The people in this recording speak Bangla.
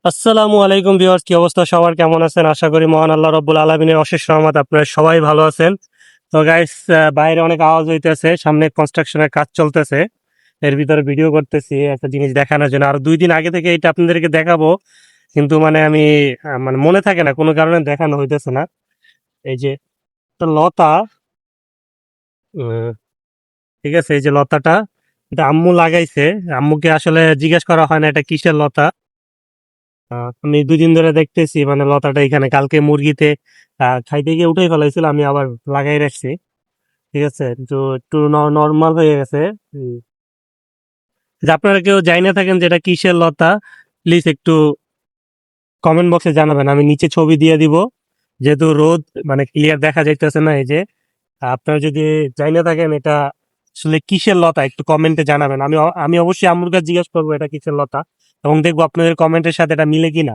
আসসালামু আলাইকুম ভিউয়ার্স, কি অবস্থা সবার? কেমন আছেন? আশা করি মহান আল্লাহ রাব্বুল আলামিনের অশেষ রহমত আপনারা সবাই ভালো আছেন। তো গাইস, বাইরে অনেক আওয়াজ হইতেছে, সামনে কনস্ট্রাকশনের কাজ চলতেছে। এর ভিতরে ভিডিও করতেছি একটা জিনিস দেখানোর জন্য। আর 2 দিন আগে থেকে এটা আপনাদেরকে দেখাবো, কিন্তু মানে আমি মানে মনে থাকে না, কোনো কারণে দেখানো হইতেছে না। এই যে একটা লতা, উম, ঠিক আছে, এই যে লতাটা, এটা আম্মু লাগাইছে। আম্মুকে আসলে জিজ্ঞেস করা হয় না এটা কিসের লতা। আমি 2 দিন ধরে দেখতেছি মানে লতাটা এখানে, কালকে মুরগিতে খাইতে গিয়ে উঠেই ফেলাইছিল, আমি আবার লাগাই রাখছি। ঠিক আছে, তো একটু নর্মাল হয়ে গেছে। উম, যে আপনারা কেউ যাই না থাকেন যেটা কিসের লতা, প্লিজ একটু কমেন্ট বক্সে জানাবেন, আমি নিচে ছবি দিয়ে দিব। যেহেতু রোদ মানে ক্লিয়ার দেখা যাইতেছে না, এই যে আপনারা যদি যাই না থাকেন এটা আসলে কিসের লতা একটু কমেন্টে জানাবেন। আমি অবশ্যই আম্মুর কাছে জিজ্ঞেস করবো এটা কিসের লতা, এবং দেখবো আপনাদের কমেন্টের সাথে এটা মিলে কিনা।